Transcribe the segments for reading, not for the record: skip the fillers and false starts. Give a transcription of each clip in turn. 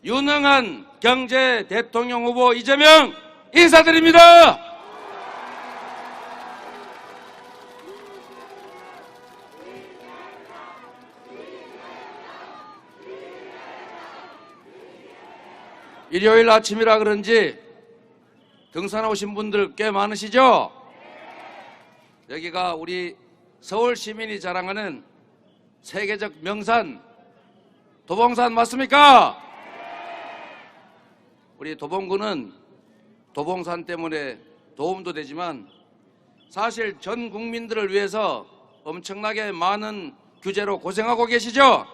유능한 경제 대통령 후보 이재명 인사드립니다. 일요일 아침이라 그런지 등산 오신 분들 꽤 많으시죠? 여기가 우리 서울 시민이 자랑하는 세계적 명산 도봉산 맞습니까? 우리 도봉구는 도봉산 때문에 도움도 되지만 사실 전 국민들을 위해서 엄청나게 많은 규제로 고생하고 계시죠?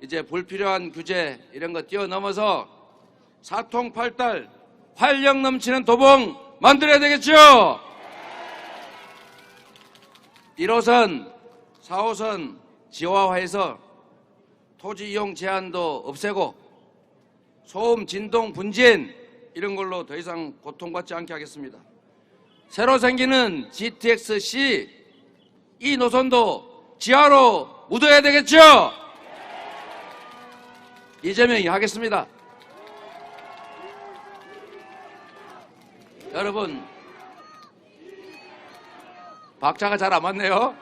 이제 불필요한 규제 이런 거 뛰어넘어서 사통팔달 활력 넘치는 도봉 만들어야 되겠죠? 1호선, 4호선 지하화해서 토지 이용 제한도 없애고 소음, 진동, 분진 이런 걸로 더 이상 고통받지 않게 하겠습니다. 새로 생기는 GTX-C 이 노선도 지하로 묻어야 되겠죠? 이재명이 하겠습니다. 여러분, 박자가 잘 안 맞네요.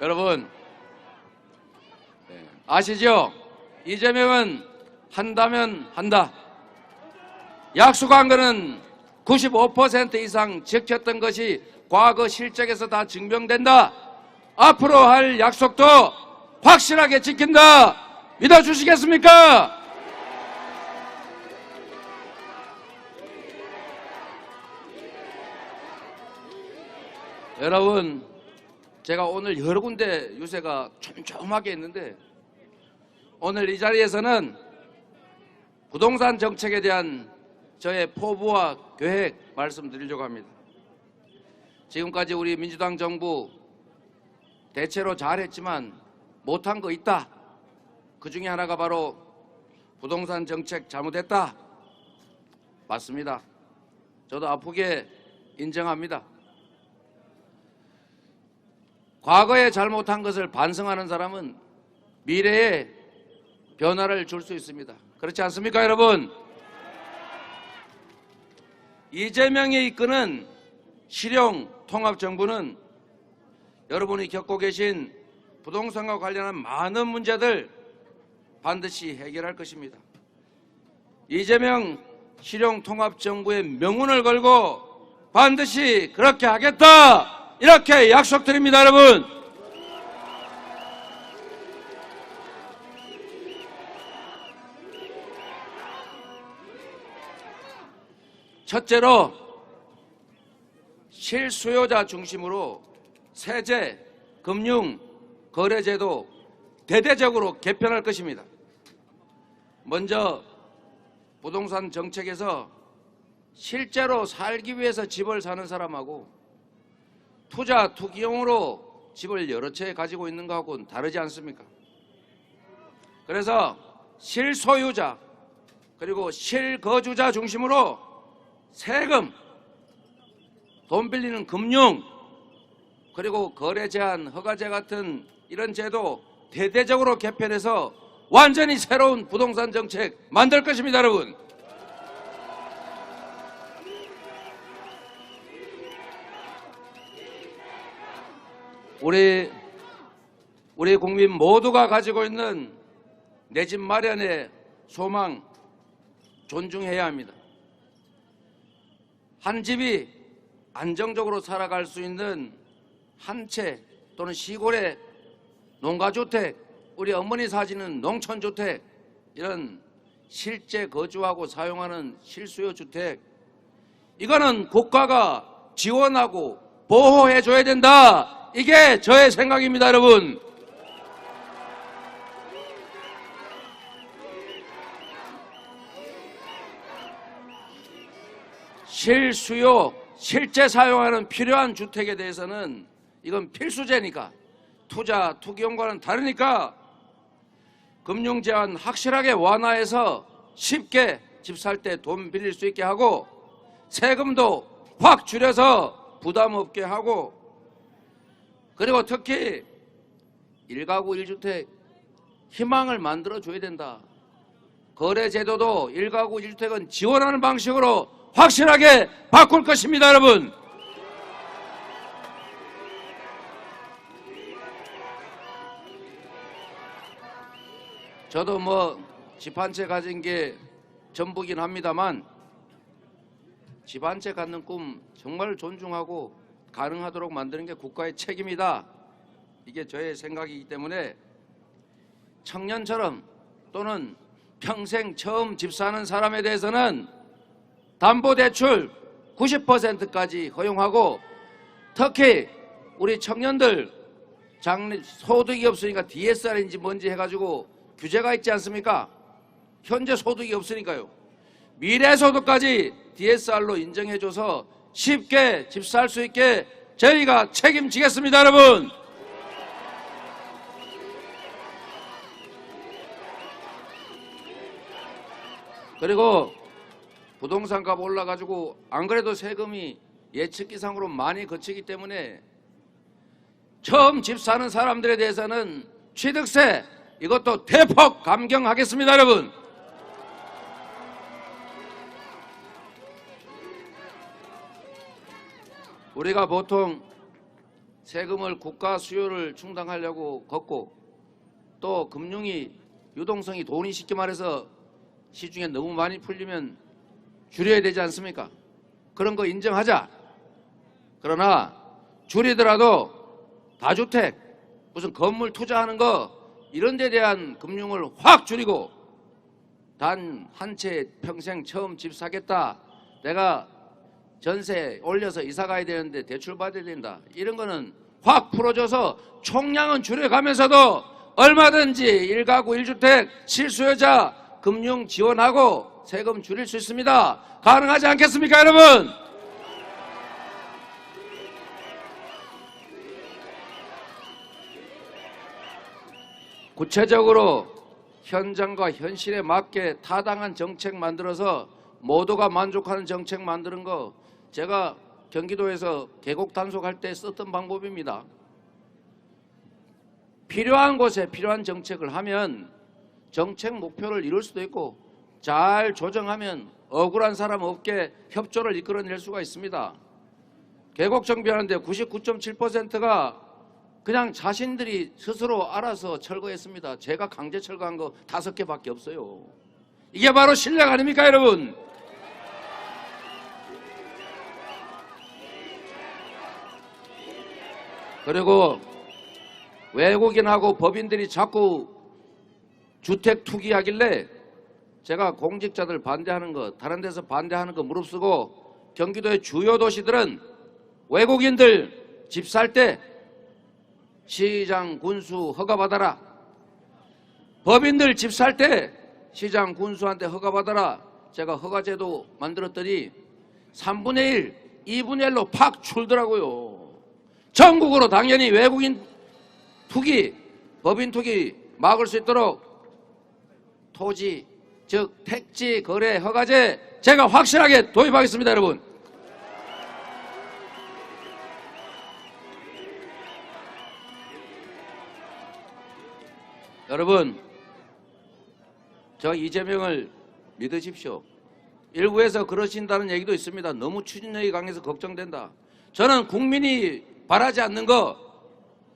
여러분, 아시죠? 이재명은 한다면 한다. 약속한 거는 95% 이상 지켰던 것이 과거 실적에서 다 증명된다. 앞으로 할 약속도 확실하게 지킨다. 믿어주시겠습니까? 여러분, 제가 오늘 여러 군데 유세가 촘촘하게 있는데 오늘 이 자리에서는 부동산 정책에 대한 저의 포부와 계획 말씀드리려고 합니다. 지금까지 우리 민주당 정부 대체로 잘했지만 못한 거 있다. 그 중에 하나가 바로 부동산 정책 잘못했다. 맞습니다. 저도 아프게 인정합니다. 과거에 잘못한 것을 반성하는 사람은 미래에 변화를 줄 수 있습니다. 그렇지 않습니까, 여러분? 이재명이 이끄는 실용 통합정부는 여러분이 겪고 계신 부동산과 관련한 많은 문제들 반드시 해결할 것입니다. 이재명 실용 통합정부의 명운을 걸고 반드시 그렇게 하겠다. 이렇게 약속드립니다, 여러분. 첫째로 실수요자 중심으로 세제, 금융, 거래제도 대대적으로 개편할 것입니다. 먼저 부동산 정책에서 실제로 살기 위해서 집을 사는 사람하고 투자, 투기용으로 집을 여러 채 가지고 있는 것하고는 다르지 않습니까? 그래서 실소유자 그리고 실거주자 중심으로 세금, 돈 빌리는 금융, 그리고 거래 제한, 허가제 같은 이런 제도 대대적으로 개편해서 완전히 새로운 부동산 정책 만들 것입니다, 여러분. 우리 국민 모두가 가지고 있는 내 집 마련의 소망 존중해야 합니다. 한 집이 안정적으로 살아갈 수 있는 한 채 또는 시골의 농가주택, 우리 어머니 사시는 농촌주택, 이런 실제 거주하고 사용하는 실수요 주택, 이거는 국가가 지원하고 보호해 줘야 된다. 이게 저의 생각입니다, 여러분. 실수요, 실제 사용하는 필요한 주택에 대해서는 이건 필수제니까, 투자, 투기용과는 다르니까 금융 제한 확실하게 완화해서 쉽게 집 살 때 돈 빌릴 수 있게 하고 세금도 확 줄여서 부담 없게 하고, 그리고 특히 1가구 1주택 희망을 만들어줘야 된다. 거래제도도 1가구 1주택은 지원하는 방식으로 확실하게 바꿀 것입니다, 여러분. 저도 뭐 집 한 채 가진 게 전부긴 합니다만 집 한 채 갖는 꿈 정말 존중하고 가능하도록 만드는 게 국가의 책임이다. 이게 저의 생각이기 때문에 청년처럼 또는 평생 처음 집 사는 사람에 대해서는 담보대출 90%까지 허용하고, 특히 우리 청년들 소득이 없으니까 DSR인지 뭔지 해가지고 규제가 있지 않습니까? 현재 소득이 없으니까요. 미래 소득까지 DSR로 인정해줘서 쉽게 집 살 수 있게 저희가 책임지겠습니다, 여러분. 그리고 부동산 값 올라가지고 안 그래도 세금이 예측기상으로 많이 거치기 때문에 처음 집 사는 사람들에 대해서는 취득세 이것도 대폭 감경하겠습니다, 여러분. 우리가 보통 세금을 국가 수요를 충당하려고 걷고, 또 금융이 유동성이 돈이 쉽게 말해서 시중에 너무 많이 풀리면 줄여야 되지 않습니까? 그런 거 인정하자. 그러나 줄이더라도 다주택, 무슨 건물 투자하는 거 이런 데 대한 금융을 확 줄이고, 단 한 채 평생 처음 집 사겠다, 내가 전세 올려서 이사 가야 되는데 대출 받아야 된다, 이런 거는 확 풀어줘서 총량은 줄여가면서도 얼마든지 1가구 1주택 실수요자 금융 지원하고 세금 줄일 수 있습니다. 가능하지 않겠습니까, 여러분? 구체적으로 현장과 현실에 맞게 타당한 정책 만들어서 모두가 만족하는 정책 만드는 거, 제가 경기도에서 계곡 단속할 때 썼던 방법입니다. 필요한 곳에 필요한 정책을 하면 정책 목표를 이룰 수도 있고, 잘 조정하면 억울한 사람 없게 협조를 이끌어낼 수가 있습니다. 계곡 정비하는데 99.7%가 그냥 자신들이 스스로 알아서 철거했습니다. 제가 강제 철거한 거 5개밖에 없어요. 이게 바로 실력 아닙니까, 여러분? 그리고 외국인하고 법인들이 자꾸 주택 투기하길래 제가 공직자들 반대하는 거, 다른 데서 반대하는 거 무릅쓰고, 경기도의 주요 도시들은 외국인들 집 살 때 시장 군수 허가받아라, 법인들 집 살 때 시장 군수한테 허가받아라. 제가 허가제도 만들었더니 3분의 1, 2분의 1로 팍 줄더라고요. 전국으로 당연히 외국인 투기, 법인 투기 막을 수 있도록 토지, 즉 택지 거래 허가제 제가 확실하게 도입하겠습니다, 여러분. 여러분, 저 이재명을 믿으십시오. 일부에서 그러신다는 얘기도 있습니다. 너무 추진력이 강해서 걱정된다. 저는 국민이 바라지 않는 거,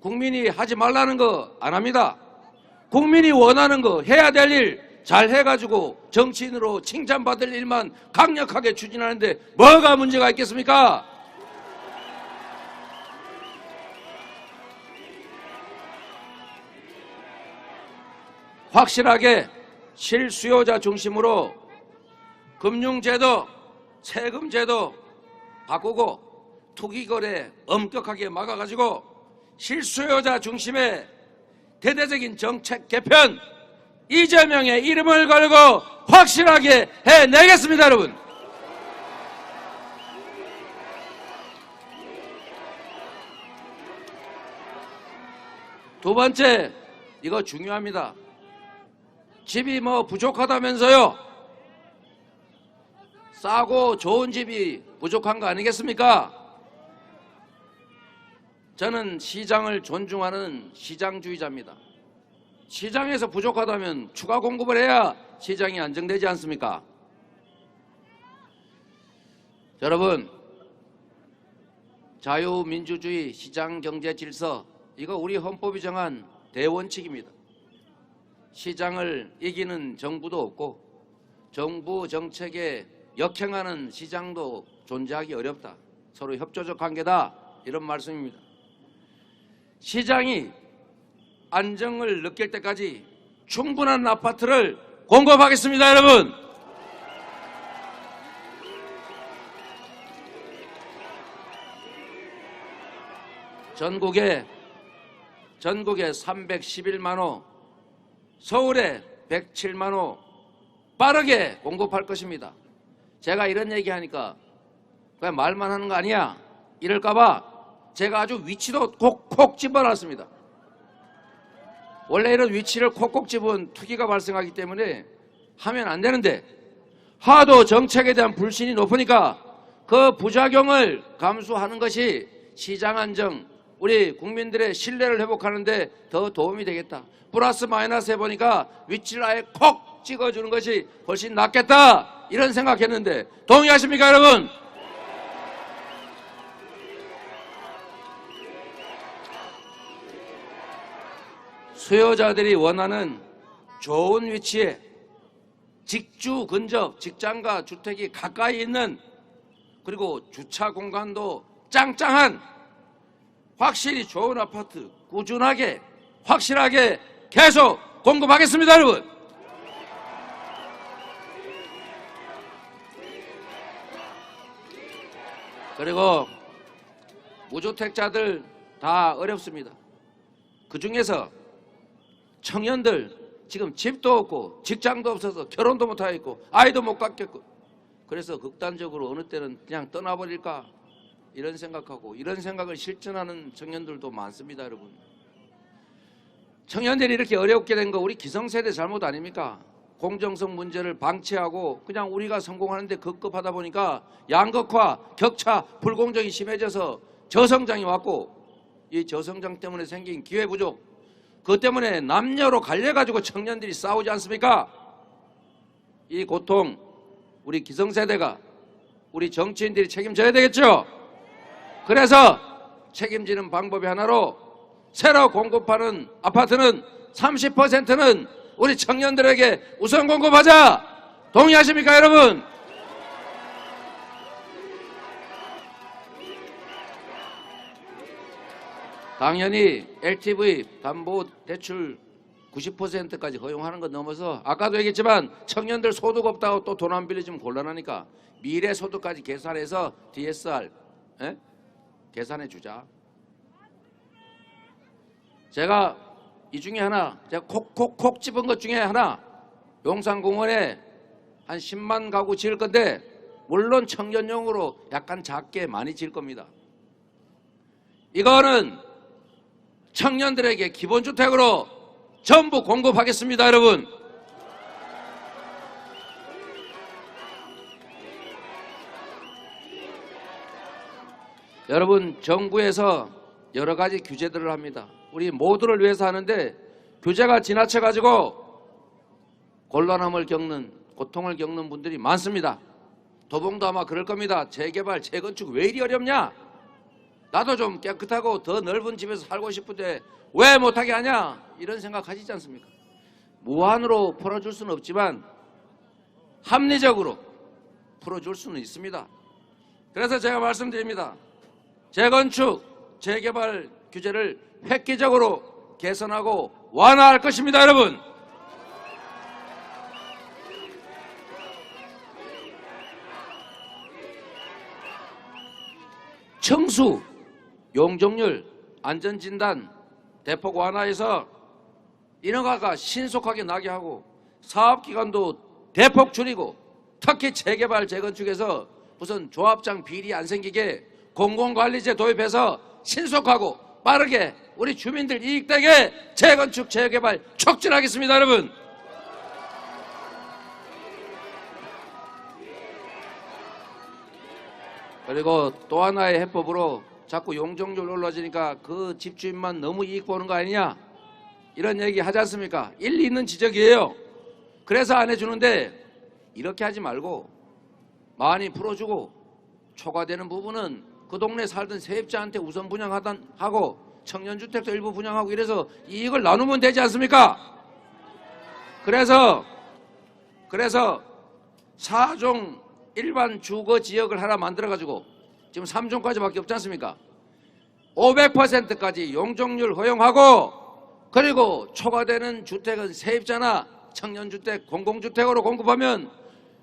국민이 하지 말라는 거 안 합니다. 국민이 원하는 거, 해야 될 일 잘 해가지고 정치인으로 칭찬받을 일만 강력하게 추진하는데 뭐가 문제가 있겠습니까? 확실하게 실수요자 중심으로 금융제도, 세금제도 바꾸고 투기거래 엄격하게 막아가지고 실수요자 중심의 대대적인 정책 개편, 이재명의 이름을 걸고 확실하게 해내겠습니다, 여러분. 두 번째, 이거 중요합니다. 집이 뭐 부족하다면서요. 싸고 좋은 집이 부족한 거 아니겠습니까? 저는 시장을 존중하는 시장주의자입니다. 시장에서 부족하다면 추가 공급을 해야 시장이 안정되지 않습니까? 여러분, 자유민주주의 시장경제 질서, 이거 우리 헌법이 정한 대원칙입니다. 시장을 이기는 정부도 없고 정부 정책에 역행하는 시장도 존재하기 어렵다. 서로 협조적 관계다, 이런 말씀입니다. 시장이 안정을 느낄 때까지 충분한 아파트를 공급하겠습니다, 여러분. 전국에 311만 호, 서울에 107만 호 빠르게 공급할 것입니다. 제가 이런 얘기하니까 그냥 말만 하는 거 아니야, 이럴까봐 제가 아주 위치도 콕콕 집어놨습니다. 원래 이런 위치를 콕콕 집은 투기가 발생하기 때문에 하면 안 되는데, 하도 정책에 대한 불신이 높으니까 그 부작용을 감수하는 것이 시장 안정, 우리 국민들의 신뢰를 회복하는 데 더 도움이 되겠다. 플러스 마이너스 해보니까 위치를 아예 콕 찍어주는 것이 훨씬 낫겠다, 이런 생각했는데 동의하십니까, 여러분? 수요자들이 원하는 좋은 위치에 직주 근접, 직장과 주택이 가까이 있는, 그리고 주차 공간도 짱짱한 확실히 좋은 아파트 꾸준하게 확실하게 계속 공급하겠습니다, 여러분. 그리고 무주택자들 다 어렵습니다. 그중에서 청년들 지금 집도 없고 직장도 없어서 결혼도 못하고 있고 아이도 못 갖겠고, 그래서 극단적으로 어느 때는 그냥 떠나버릴까 이런 생각하고, 이런 생각을 실천하는 청년들도 많습니다, 여러분. 청년들이 이렇게 어렵게 된 거 우리 기성세대 잘못 아닙니까? 공정성 문제를 방치하고 그냥 우리가 성공하는데 급급하다 보니까 양극화, 격차, 불공정이 심해져서 저성장이 왔고, 이 저성장 때문에 생긴 기회 부족, 그것 때문에 남녀로 갈려가지고 청년들이 싸우지 않습니까? 이 고통 우리 기성세대가, 우리 정치인들이 책임져야 되겠죠? 그래서 책임지는 방법이 하나로 새로 공급하는 아파트는 30%는 우리 청년들에게 우선 공급하자. 동의하십니까, 여러분? 당연히 LTV 담보대출 90%까지 허용하는 것 넘어서, 아까도 얘기했지만 청년들 소득 없다고 또 돈 안 빌리면 곤란하니까 미래 소득까지 계산해서 DSR 계산해 주자. 제가 이 중에 하나, 제가 콕콕콕 집은 것 중에 하나, 용산공원에 한 10만 가구 지을 건데 물론 청년용으로 약간 작게 많이 지을 겁니다. 이거는 청년들에게 기본주택으로 전부 공급하겠습니다, 여러분. 여러분, 정부에서 여러 가지 규제들을 합니다. 우리 모두를 위해서 하는데 규제가 지나쳐가지고 곤란함을 겪는, 고통을 겪는 분들이 많습니다. 도봉도 아마 그럴 겁니다. 재개발, 재건축 왜 이리 어렵냐? 나도 좀 깨끗하고 더 넓은 집에서 살고 싶은데 왜 못하게 하냐? 이런 생각 하시지 않습니까? 무한으로 풀어줄 수는 없지만 합리적으로 풀어줄 수는 있습니다. 그래서 제가 말씀드립니다. 재건축, 재개발 규제를 획기적으로 개선하고 완화할 것입니다, 여러분. 청수, 용적률, 안전진단 대폭 완화해서 인허가가 신속하게 나게 하고 사업기간도 대폭 줄이고, 특히 재개발, 재건축에서 무슨 조합장 비리 안 생기게 공공관리제 도입해서 신속하고 빠르게 우리 주민들 이익되게 재건축, 재개발 촉진하겠습니다, 여러분. 그리고 또 하나의 해법으로 자꾸 용적률 올라지니까 그 집주인만 너무 이익 보는 거 아니냐? 이런 얘기 하지 않습니까? 일리 있는 지적이에요. 그래서 안 해주는데 이렇게 하지 말고 많이 풀어주고 초과되는 부분은 그 동네 살던 세입자한테 우선 분양하고 청년주택도 일부 분양하고 이래서 이익을 나누면 되지 않습니까? 그래서 4종 일반 주거 지역을 하나 만들어가지고 지금 3종까지밖에 없지 않습니까? 500%까지 용적률 허용하고 그리고 초과되는 주택은 세입자나 청년주택, 공공주택으로 공급하면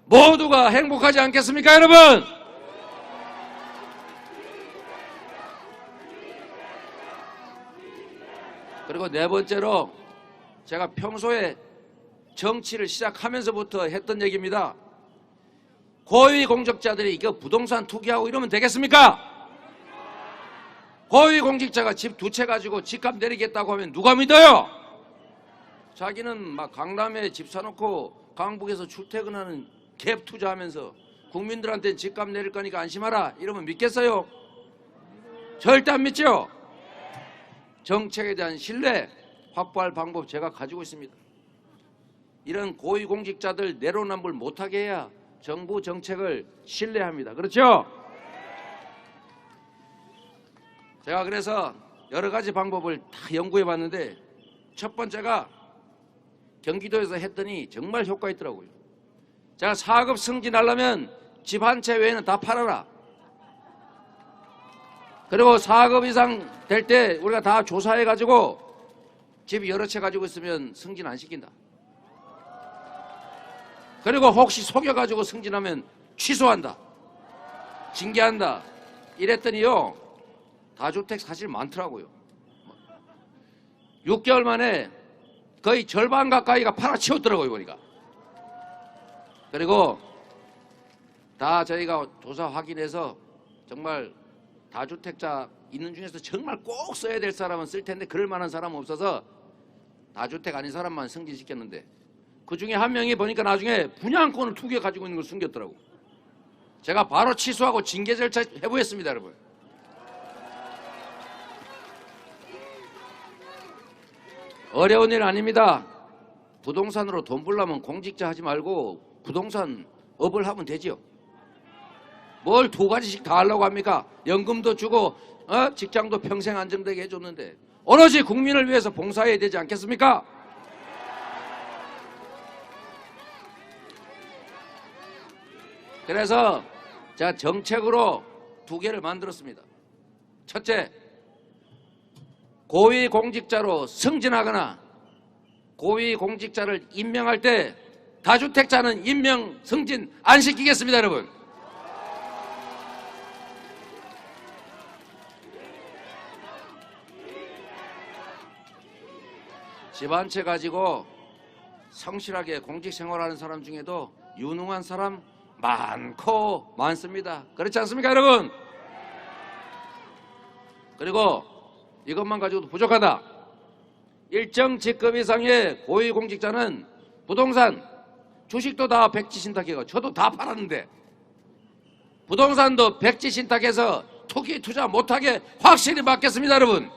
모두가 행복하지 않겠습니까, 여러분? 그리고 네 번째로 제가 평소에 정치를 시작하면서부터 했던 얘기입니다. 고위공직자들이 이거 부동산 투기하고 이러면 되겠습니까? 고위공직자가 집 두 채 가지고 집값 내리겠다고 하면 누가 믿어요? 자기는 막 강남에 집 사놓고 강북에서 출퇴근하는 갭 투자하면서 국민들한테 집값 내릴 거니까 안심하라 이러면 믿겠어요? 절대 안 믿죠? 정책에 대한 신뢰 확보할 방법 제가 가지고 있습니다. 이런 고위공직자들 내로남불 못하게 해야 정부 정책을 신뢰합니다. 그렇죠? 제가 그래서 여러 가지 방법을 다 연구해 봤는데 첫 번째가 경기도에서 했더니 정말 효과 있더라고요. 제가 4급 승진하려면 집 한 채 외에는 다 팔아라. 그리고 4급 이상 될 때 우리가 다 조사해 가지고 집 여러 채 가지고 있으면 승진 안 시킨다. 그리고 혹시 속여 가지고 승진하면 취소한다. 징계한다. 이랬더니요. 다주택 사실 많더라고요. 6개월 만에 거의 절반 가까이가 팔아치웠더라고요, 보니까. 그리고 다 저희가 조사 확인해서 정말 다주택자 있는 중에서 정말 꼭 써야 될 사람은 쓸 텐데 그럴 만한 사람은 없어서 다주택 아닌 사람만 승진시켰는데 그 중에 한 명이 보니까 나중에 분양권을 투기해 가지고 있는 걸 숨겼더라고. 제가 바로 취소하고 징계 절차 해부했습니다, 여러분. 어려운 일 아닙니다. 부동산으로 돈 벌려면 공직자 하지 말고 부동산 업을 하면 되지요. 뭘 두 가지씩 다 하려고 합니까? 연금도 주고 직장도 평생 안정되게 해줬는데 오로지 국민을 위해서 봉사해야 되지 않겠습니까? 그래서 제가 정책으로 두 개를 만들었습니다. 첫째, 고위공직자로 승진하거나 고위공직자를 임명할 때 다주택자는 임명, 승진 안 시키겠습니다, 여러분. 집 한 채 가지고 성실하게 공직생활하는 사람 중에도 유능한 사람 많고 많습니다. 그렇지 않습니까, 여러분? 그리고 이것만 가지고도 부족하다. 일정 직급 이상의 고위공직자는 부동산, 주식도 다 백지신탁해가 저도 다 팔았는데 부동산도 백지신탁해서 투기 투자 못하게 확실히 막겠습니다, 여러분.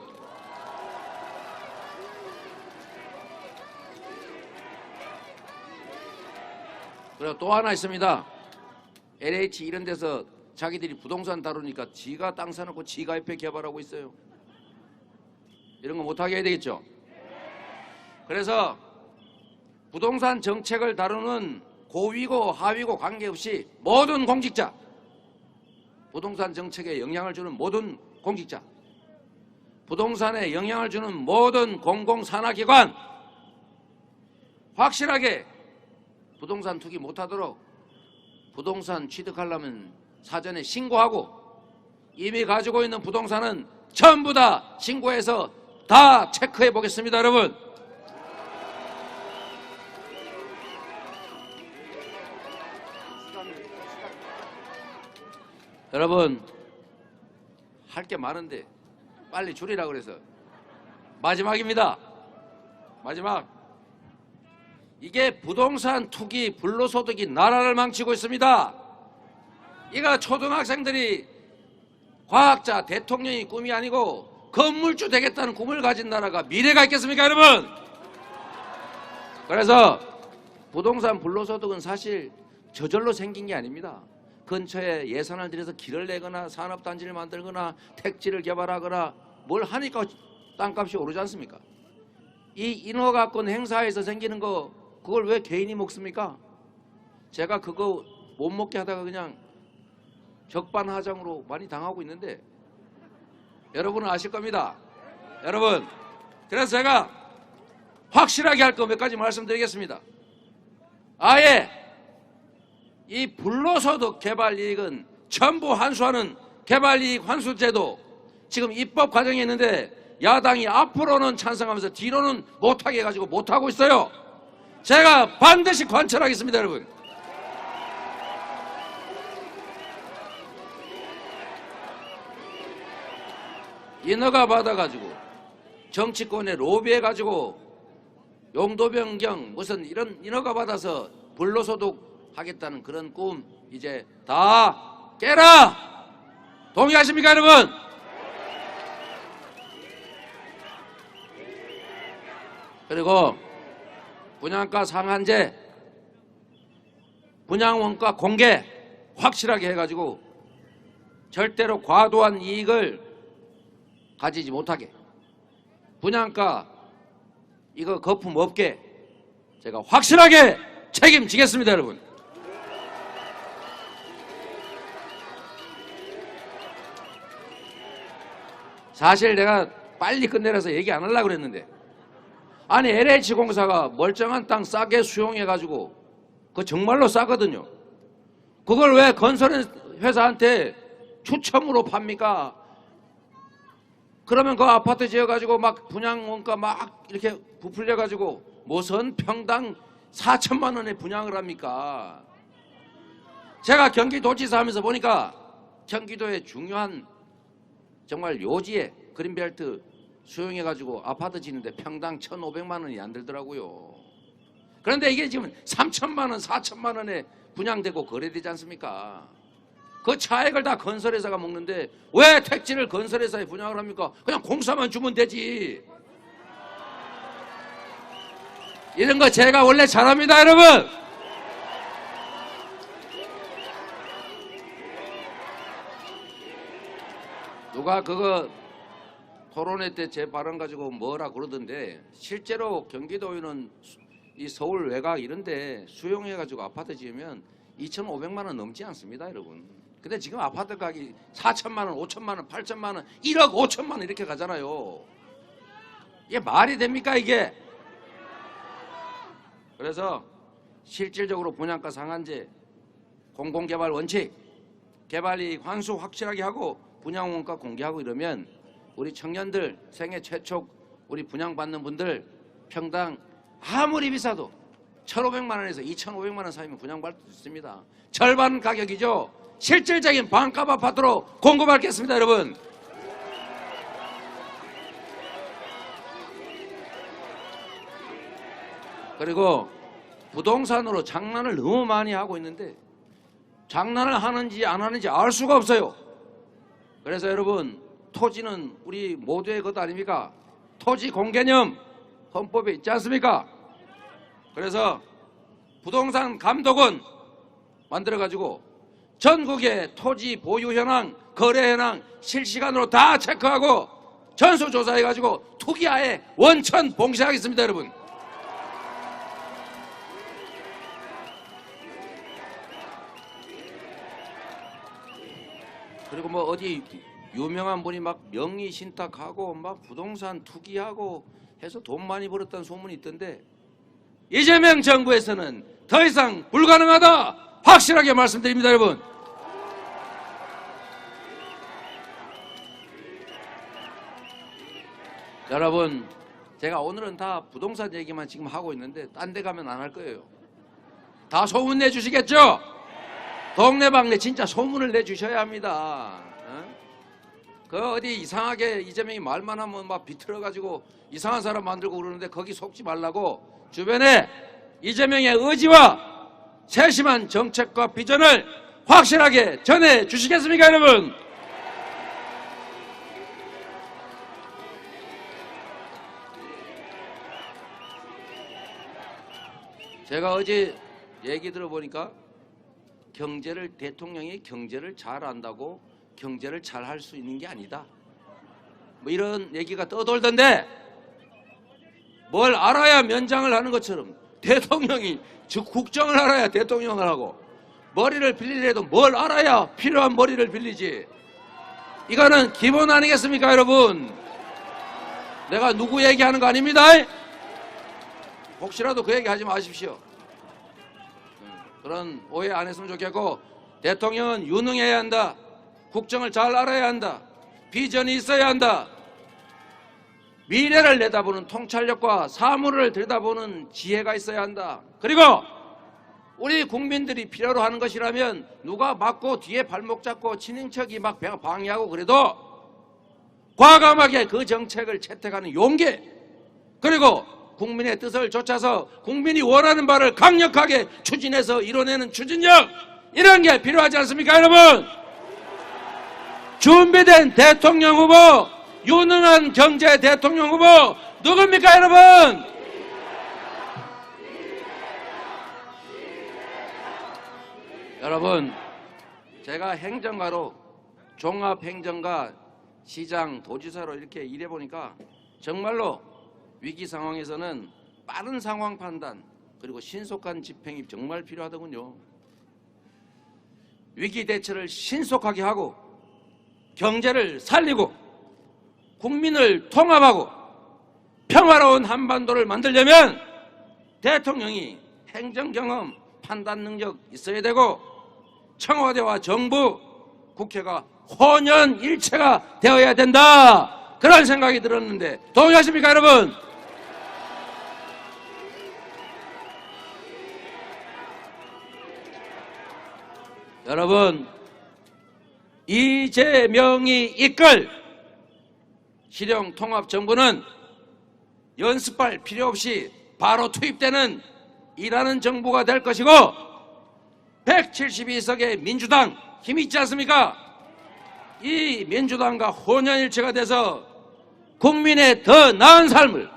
그리고 또 하나 있습니다. LH 이런 데서 자기들이 부동산 다루니까 지가 땅 사놓고 지가 옆에 개발하고 있어요. 이런 거 못하게 해야 되겠죠. 그래서 부동산 정책을 다루는 고위고 하위고 관계없이 모든 공직자, 부동산 정책에 영향을 주는 모든 공직자, 부동산에 영향을 주는 모든 공공산하기관 확실하게 부동산 투기 못하도록 부동산 취득하려면 사전에 신고하고 이미 가지고 있는 부동산은 전부 다 신고해서 다 체크해 보겠습니다, 여러분. 여러분, 할 게 많은데 빨리 줄이라 그래서 마지막입니다. 마지막. 이게 부동산 투기 불로소득이 나라를 망치고 있습니다. 이거 초등학생들이 과학자, 대통령이 꿈이 아니고 건물주 되겠다는 꿈을 가진 나라가 미래가 있겠습니까, 여러분? 그래서 부동산 불로소득은 사실 저절로 생긴 게 아닙니다. 근처에 예산을 들여서 길을 내거나 산업단지를 만들거나 택지를 개발하거나 뭘 하니까 땅값이 오르지 않습니까? 이 인허가권 행사에서 생기는 거 그걸 왜 개인이 먹습니까? 제가 그거 못 먹게 하다가 그냥 적반하장으로 많이 당하고 있는데 여러분은 아실 겁니다. 여러분, 그래서 제가 확실하게 할 거 몇 가지 말씀드리겠습니다. 아예 이 불로소득 개발이익은 전부 환수하는 개발이익 환수제도 지금 입법 과정에 있는데 야당이 앞으로는 찬성하면서 뒤로는 못하게 해가지고 못하고 있어요. 제가 반드시 관철하겠습니다, 여러분. 인허가 받아가지고 정치권에 로비해가지고 용도 변경 무슨 이런 인허가 받아서 불로소득 하겠다는 그런 꿈 이제 다 깨라! 동의하십니까, 여러분? 그리고 분양가 상한제, 분양원가 공개 확실하게 해가지고 절대로 과도한 이익을 가지지 못하게 분양가 이거 거품 없게 제가 확실하게 책임지겠습니다, 여러분. 사실 내가 빨리 끝내라서 얘기 안 하려고 그랬는데 아니 LH공사가 멀쩡한 땅 싸게 수용해가지고 그거 정말로 싸거든요. 그걸 왜 건설회사한테 추첨으로 팝니까? 그러면 그 아파트 지어가지고 막 분양원가 막 이렇게 부풀려가지고 무슨 평당 4천만 원에 분양을 합니까? 제가 경기도지사 하면서 보니까 경기도의 중요한 정말 요지에 그린벨트 수용해가지고 아파트 짓는데 평당 1,500만 원이 안 들더라고요. 그런데 이게 지금 3천만 원, 4천만 원에 분양되고 거래되지 않습니까? 그 차액을 다 건설회사가 먹는데 왜 택지를 건설회사에 분양을 합니까? 그냥 공사만 주면 되지. 이런 거 제가 원래 잘합니다, 여러분. 누가 그거 토론회 때 제 발언 가지고 뭐라 그러던데 실제로 경기도에는 이 서울 외곽 이런데 수용해가지고 아파트 지으면 2,500만 원 넘지 않습니다, 여러분. 근데 지금 아파트 가격이 4천만 원, 5천만 원, 8천만 원, 1억 5천만 원 이렇게 가잖아요. 이게 말이 됩니까, 이게? 그래서 실질적으로 분양가 상한제, 공공개발 원칙, 개발이익 환수 확실하게 하고 분양원가 공개하고 이러면 우리 청년들 생애 최초 우리 분양받는 분들 평당 아무리 비싸도 1,500만 원에서 2,500만 원 사이면 분양받을 수 있습니다. 절반 가격이죠. 실질적인 반값 아파트로 공급하겠습니다, 여러분. 그리고 부동산으로 장난을 너무 많이 하고 있는데 장난을 하는지 안 하는지 알 수가 없어요. 그래서 여러분, 토지는 우리 모두의 것 아닙니까? 토지 공개념 헌법에 있지 않습니까? 그래서 부동산 감독원 만들어가지고 전국의 토지 보유 현황, 거래 현황 실시간으로 다 체크하고 전수조사해가지고 투기하에 원천 봉쇄하겠습니다, 여러분. 그리고 뭐 어디 유명한 분이 막 명의 신탁하고 막 부동산 투기하고 해서 돈 많이 벌었다는 소문이 있던데 이재명 정부에서는 더 이상 불가능하다 확실하게 말씀드립니다, 여러분. 여러분, 제가 오늘은 다 부동산 얘기만 지금 하고 있는데 딴 데 가면 안 할 거예요. 다 소문 내주시겠죠? 동네방네 진짜 소문을 내주셔야 합니다. 그 어디 이상하게 이재명이 말만 하면 막 비틀어가지고 이상한 사람 만들고 그러는데 거기 속지 말라고 주변에 이재명의 의지와 세심한 정책과 비전을 확실하게 전해 주시겠습니까, 여러분? 제가 어제 얘기 들어보니까 대통령이 경제를 잘 안다고 경제를 잘 할 수 있는 게 아니다, 뭐 이런 얘기가 떠돌던데, 뭘 알아야 면장을 하는 것처럼 대통령이 즉 국정을 알아야 대통령을 하고, 머리를 빌리더라도 뭘 알아야 필요한 머리를 빌리지. 이거는 기본 아니겠습니까, 여러분? 내가 누구 얘기하는 거 아닙니다. 혹시라도 그 얘기 하지 마십시오. 그런 오해 안 했으면 좋겠고, 대통령은 유능해야 한다. 국정을 잘 알아야 한다. 비전이 있어야 한다. 미래를 내다보는 통찰력과 사물을 들여다보는 지혜가 있어야 한다. 그리고 우리 국민들이 필요로 하는 것이라면 누가 맞고 뒤에 발목 잡고 친인척이 막 방해하고 그래도 과감하게 그 정책을 채택하는 용기, 그리고 국민의 뜻을 좇아서 국민이 원하는 바를 강력하게 추진해서 이뤄내는 추진력, 이런 게 필요하지 않습니까, 여러분? 준비된 대통령 후보, 유능한 경제 대통령 후보 누굽니까, 여러분? 여러분, 제가 행정가로 종합행정가, 시장, 도지사로 이렇게 일해보니까 정말로 위기 상황에서는 빠른 상황 판단 그리고 신속한 집행이 정말 필요하더군요. 위기 대처를 신속하게 하고 경제를 살리고 국민을 통합하고 평화로운 한반도를 만들려면 대통령이 행정 경험, 판단 능력 있어야 되고, 청와대와 정부, 국회가 혼연일체가 되어야 된다, 그런 생각이 들었는데 동의하십니까, 여러분? 여러분, 이재명이 이끌 실용 통합 정부는 연습할 필요 없이 바로 투입되는 일하는 정부가 될 것이고, 172석의 민주당 힘이 있지 않습니까? 이 민주당과 혼연일체가 돼서 국민의 더 나은 삶을,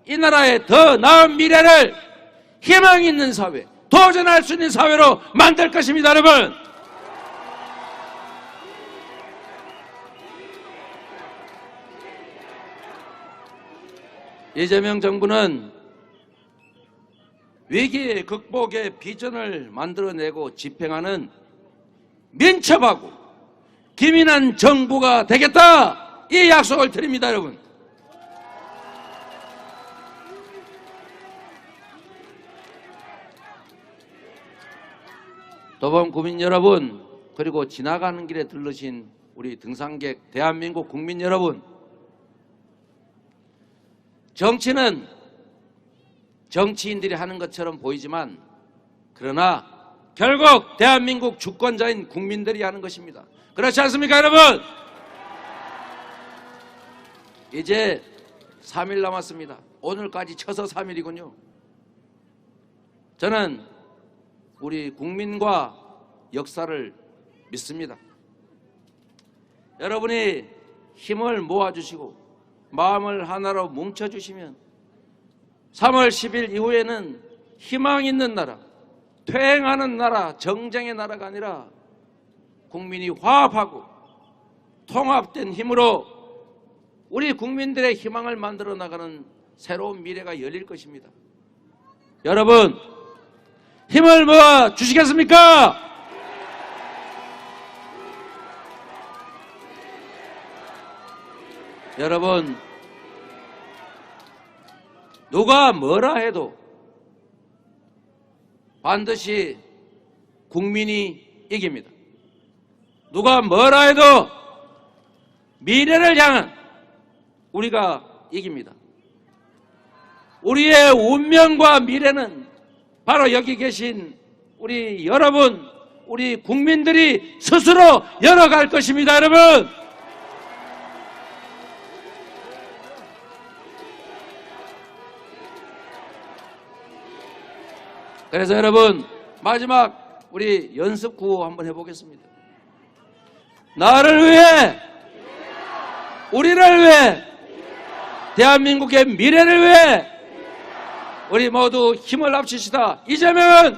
이 나라의 더 나은 미래를 희망 있는 사회, 도전할 수 있는 사회로 만들 것입니다, 여러분. 이재명 정부는 위기 극복의 비전을 만들어내고 집행하는 민첩하고 기민한 정부가 되겠다, 이 약속을 드립니다, 여러분. 도범 국민 여러분, 그리고 지나가는 길에 들르신 우리 등산객, 대한민국 국민 여러분, 정치는 정치인들이 하는 것처럼 보이지만 그러나 결국 대한민국 주권자인 국민들이 하는 것입니다. 그렇지 않습니까, 여러분? 이제 3일 남았습니다. 오늘까지 쳐서 3일이군요. 저는 우리 국민과 역사를 믿습니다. 여러분이 힘을 모아주시고 마음을 하나로 뭉쳐주시면 3월 10일 이후에는 희망 있는 나라, 퇴행하는 나라, 정쟁의 나라가 아니라 국민이 화합하고 통합된 힘으로 우리 국민들의 희망을 만들어 나가는 새로운 미래가 열릴 것입니다. 여러분, 힘을 모아 주시겠습니까? 여러분, 누가 뭐라 해도 반드시 국민이 이깁니다. 누가 뭐라 해도 미래를 향한 우리가 이깁니다. 우리의 운명과 미래는 바로 여기 계신 우리 여러분, 우리 국민들이 스스로 열어갈 것입니다, 여러분. 그래서 여러분, 마지막 우리 연습 구호 한번 해보겠습니다. 나를 위해, 우리를 위해, 대한민국의 미래를 위해 우리 모두 힘을 합치시다. 이재명은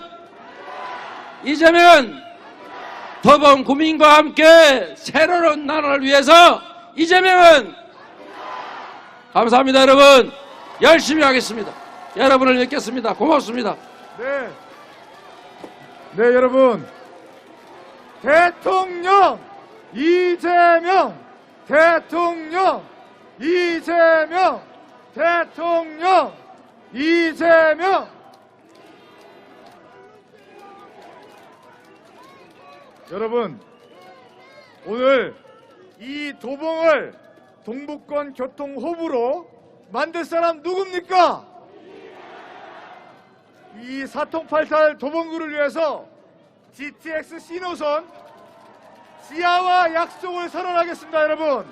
더불어 국민과 함께 새로운 나라를 위해서 이재명은 감사합니다. 여러분 열심히 하겠습니다. 여러분을 뵙겠습니다. 고맙습니다. 네, 여러분, 대통령 이재명, 대통령 이재명, 대통령 이재명. 여러분, 오늘 이 도봉을 동북권 교통 허브로 만들 사람 누굽니까? 이 4통8탈 도봉구를 위해서 GTX 신호선 지하화 약속을 선언하겠습니다. 여러분,